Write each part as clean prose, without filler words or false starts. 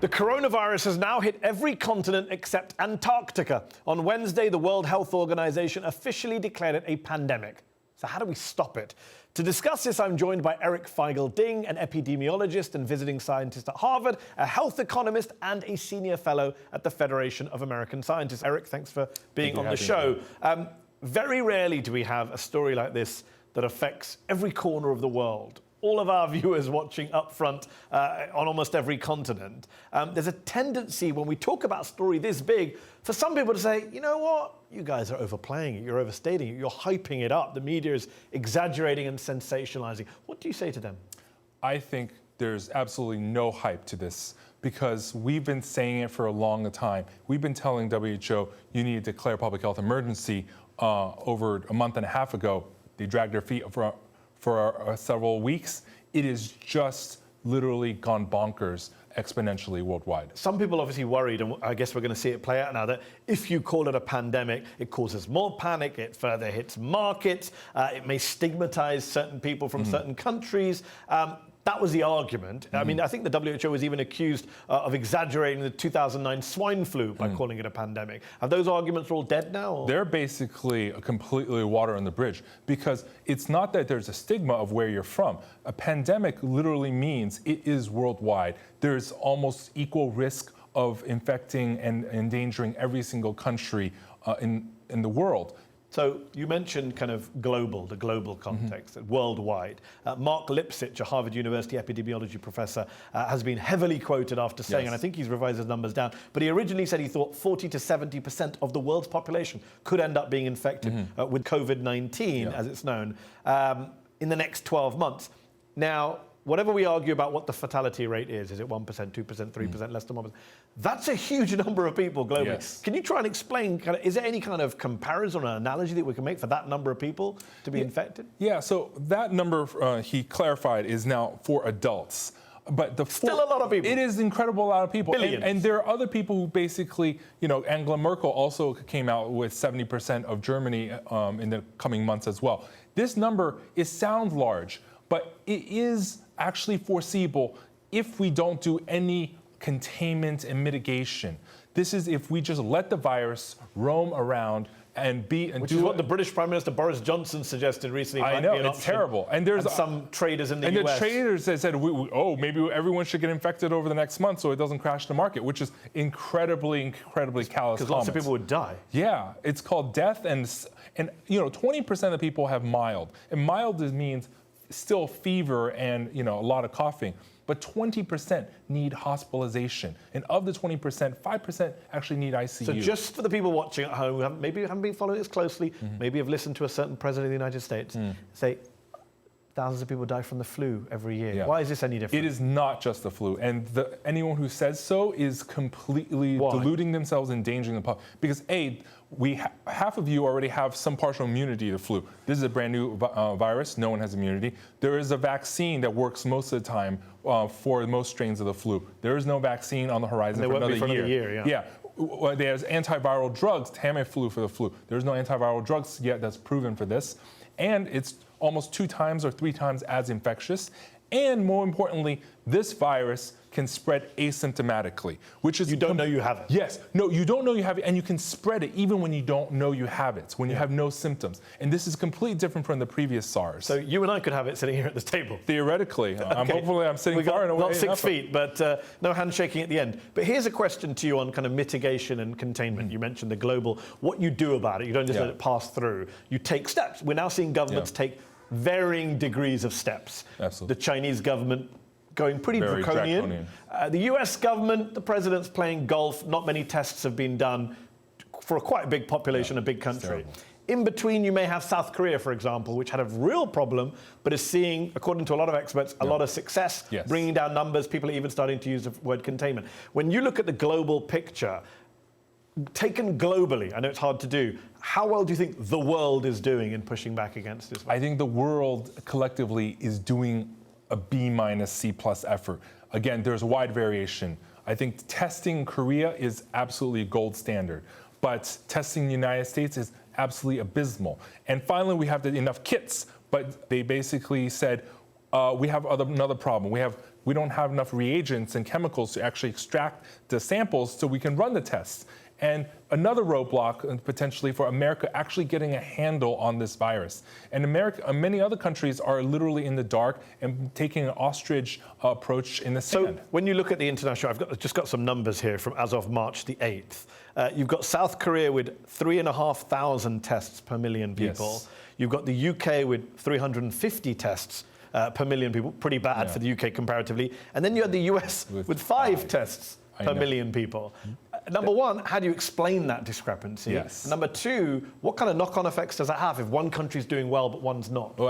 The coronavirus has now hit every continent except Antarctica. On Wednesday, the World Health Organization officially declared it a pandemic. So how do we stop it? To discuss this, I'm joined by Feigl-Ding, an epidemiologist and visiting scientist at Harvard, a health economist and a senior fellow at the Federation of American Scientists. Eric, thanks for being on the show. Very rarely do we have a story like this that affects every corner of the world. All of our viewers watching UpFront on almost every continent. There's a tendency when we talk about a story this big for some people to say, you know what, you guys are overplaying it, you're overstating it, you're hyping it up. The media is exaggerating and sensationalizing. What do you say to them? I think there's absolutely no hype to this because we've been saying it for a long time. We've been telling WHO you need to declare public health emergency over a month and a half ago. They dragged their feet for several weeks. It is just literally gone bonkers exponentially worldwide. Some people obviously worried, and I guess we're going to see it play out now, that if you call it a pandemic, it causes more panic, it further hits markets, it may stigmatize certain people from certain countries. That was the argument. I mean, I think the WHO was even accused of exaggerating the 2009 swine flu by calling it a pandemic. Are those arguments all dead now? Or? They're basically completely water on the bridge because it's not that there's a stigma of where you're from. A pandemic literally means it is worldwide. There's almost equal risk of infecting and endangering every single country in the world. So you mentioned kind of the global context, worldwide. Mark Lipsitch, a Harvard University epidemiology professor, has been heavily quoted after saying, and I think he's revised his numbers down, but he originally said he thought 40 to 70% of the world's population could end up being infected with COVID-19, as it's known, in the next 12 months. Now, whatever we argue about what the fatality rate is it 1%, 2%, 3%, less than 1%? That's a huge number of people globally. Yes. Can you try and explain, is there any kind of comparison or analogy that we can make for that number of people to be infected? Yeah, so that number, he clarified, is now for adults. But Still a lot of people. It is incredible a lot of people. Billions. And there are other people who basically, Angela Merkel also came out with 70% of Germany in the coming months as well. This number, it sounds large, but it is actually foreseeable if we don't do any containment and mitigation. This is if we just let the virus roam around and Which is what the British Prime Minister Boris Johnson suggested recently. I know, it's terrible. And there's some traders in the US. And the traders that said, maybe everyone should get infected over the next month so it doesn't crash the market, which is incredibly callous Because lots of people would die. Yeah, it's called death, and 20% of people have mild. And mild means still fever and a lot of coughing, but 20% need hospitalization, and of the 20%, 5% actually need ICU. So just for the people watching at home who maybe haven't been following this closely, maybe have listened to a certain president of the United States say thousands of people die from the flu every year. Yeah. Why is this any different? It is not just the flu, and anyone who says so is completely deluding themselves, endangering the public. Because half of you already have some partial immunity to the flu. This is a brand new virus. No one has immunity. There is a vaccine that works most of the time for most strains of the flu. There is no vaccine on the horizon for another year. Yeah. There's antiviral drugs, Tamiflu for the flu. There's no antiviral drugs yet that's proven for this. And it's almost 2 times or 3 times as infectious. And more importantly, this virus can spread asymptomatically, which is... You don't know you have it. Yes. No, you don't know you have it, and you can spread it even when you don't know you have it, when you have no symptoms. And this is completely different from the previous SARS. So you and I could have it sitting here at this table. Theoretically. Hopefully I'm sitting far away. Not 6 feet, but no handshaking at the end. But here's a question to you on kind of mitigation and containment. You mentioned the global, what you do about it. You don't just let it pass through. You take steps. We're now seeing governments take varying degrees of steps. Absolutely. The Chinese government going pretty draconian. The US government, the president's playing golf. Not many tests have been done for quite a big population, a big country. In between, you may have South Korea, for example, which had a real problem, but is seeing, according to a lot of experts, a lot of success, bringing down numbers. People are even starting to use the word containment. When you look at the global picture, taken globally, I know it's hard to do, how well do you think the world is doing in pushing back against this? I think the world collectively is doing a B- C+ effort. Again, there's wide variation. I think testing in Korea is absolutely gold standard, but testing in the United States is absolutely abysmal. And finally, we have enough kits, but they basically said we have another problem. We don't have enough reagents and chemicals to actually extract the samples so we can run the tests. And another roadblock potentially for America actually getting a handle on this virus. And many other countries are literally in the dark and taking an ostrich approach in the sand. So when you look at the international, I've just got some numbers here from as of March the 8th. You've got South Korea with 3,500 tests per million people. Yes. You've got the UK with 350 tests per million people, pretty bad for the UK comparatively. And then you had the US with 5 tests per million people. Number one, how do you explain that discrepancy? Yes. Number two, what kind of knock-on effects does that have if one country's doing well but one's not? Oh,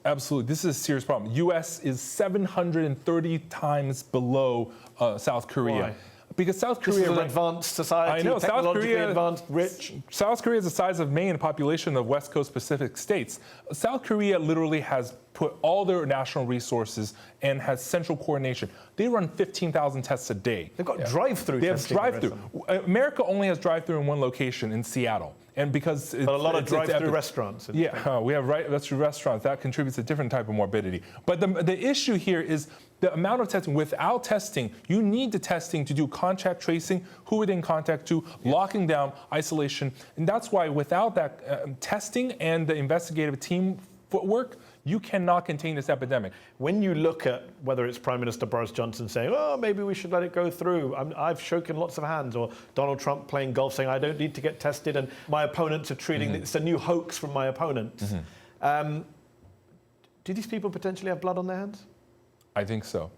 absolutely. This is a serious problem. U.S. is 730 times below South Korea. Why? Because South Korea This is an advanced society, I know, technologically advanced, rich. South Korea is the size of Maine in population of West Coast Pacific states. South Korea literally has put all their national resources and has central coordination. They run 15,000 tests a day. They've got drive-through testing. They have drive-through. America only has drive-through in one location in Seattle. And because but a lot of drive-through restaurants. We have drive-through restaurants. That contributes a different type of morbidity. But the issue here is the amount of testing. Without testing, you need the testing to do contact tracing, who we're in contact to, locking down, isolation. And that's why without that testing and the investigative team footwork, you cannot contain this epidemic. When you look at whether it's Prime Minister Boris Johnson saying, oh, maybe we should let it go through, I've shaken lots of hands, or Donald Trump playing golf saying, I don't need to get tested, and my opponents are treating it's a new hoax from my opponents. Do these people potentially have blood on their hands? I think so.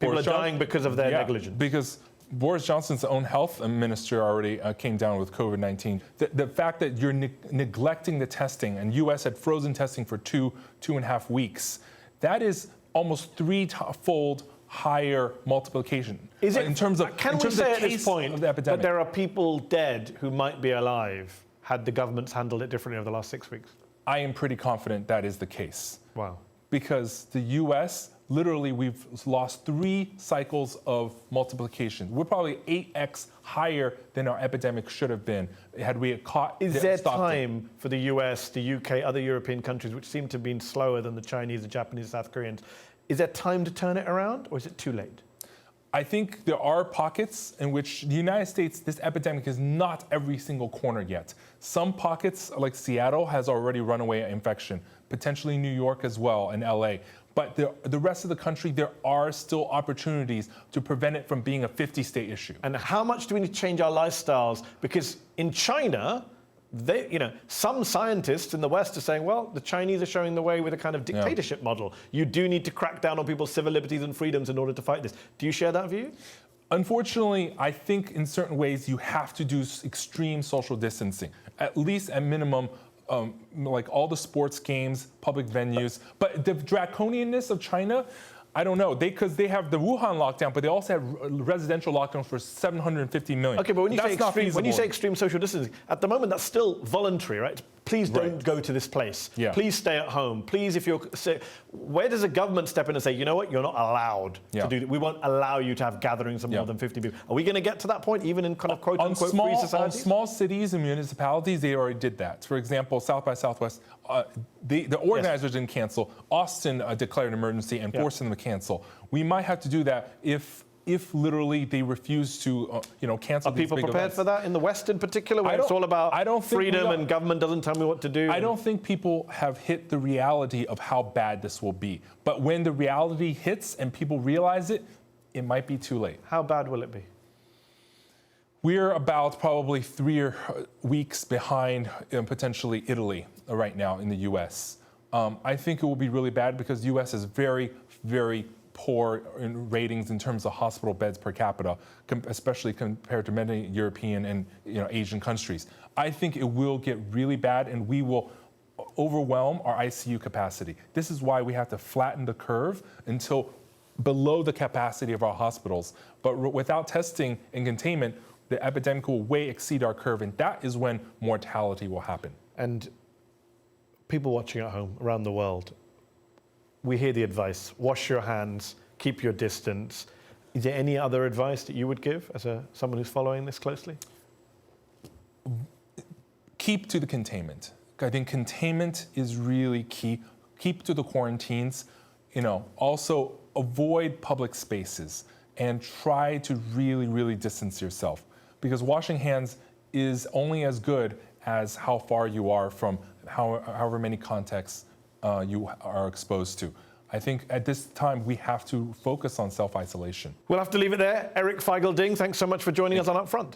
People are dying because of their negligence. Because Boris Johnson's own health minister already came down with COVID-19. The fact that you're neglecting the testing, and U.S. had frozen testing for 2.5 weeks, that is almost 3-fold higher multiplication. Is it, in terms of can we say at this point of the epidemic, that there are people dead who might be alive had the governments handled it differently over the last 6 weeks? I am pretty confident that is the case. Wow. Because the U.S., literally, we've lost 3 cycles of multiplication. We're probably 8x higher than our epidemic should have been had we caught. Is there time for the US, the UK, other European countries, which seem to have been slower than the Chinese, the Japanese, South Koreans, is there time to turn it around, or is it too late? I think there are pockets in which the United States, this epidemic is not every single corner yet. Some pockets, like Seattle, has already run away infection, potentially New York as well, and LA. But the rest of the country, there are still opportunities to prevent it from being a 50-state issue. And how much do we need to change our lifestyles? Because in China, some scientists in the West are saying, well, the Chinese are showing the way with a kind of dictatorship model. You do need to crack down on people's civil liberties and freedoms in order to fight this. Do you share that view? Unfortunately, I think in certain ways you have to do extreme social distancing, at least at minimum. Like all the sports games, public venues. But the draconianness of China, I don't know. Because they have the Wuhan lockdown, but they also have residential lockdowns for 750 million. Okay, but when you say extreme social distancing, at the moment that's still voluntary, right? Please don't go to this place. Yeah. Please stay at home. Please, if you're sick. Where does a government step in and say, you know what, you're not allowed to do that. We won't allow you to have gatherings of more than 50 people. Are we going to get to that point, even in kind of quote-unquote free societies? On small cities and municipalities, they already did that. For example, South by Southwest, the organizers didn't cancel. Austin declared an emergency and forced them to cancel. We might have to do that if literally they refuse to, cancel. Are people prepared for that in the West in particular, where it's all about freedom and government doesn't tell me what to do? I don't think people have hit the reality of how bad this will be. But when the reality hits and people realize it, it might be too late. How bad will it be? We're about probably 3 weeks behind potentially Italy right now in the U.S. I think it will be really bad because the U.S. is very, very poor in ratings in terms of hospital beds per capita, especially compared to many European and Asian countries. I think it will get really bad, and we will overwhelm our ICU capacity. This is why we have to flatten the curve until below the capacity of our hospitals. But without testing and containment, the epidemic will way exceed our curve, and that is when mortality will happen. And people watching at home around the world, we hear the advice, wash your hands, keep your distance. Is there any other advice that you would give as someone who's following this closely? Keep to the containment. I think containment is really key. Keep to the quarantines. also avoid public spaces and try to really, really distance yourself, because washing hands is only as good as how far you are from however many contexts you are exposed to. I think at this time we have to focus on self-isolation. We'll have to leave it there. Feigl-Ding, thanks so much for joining us on UpFront.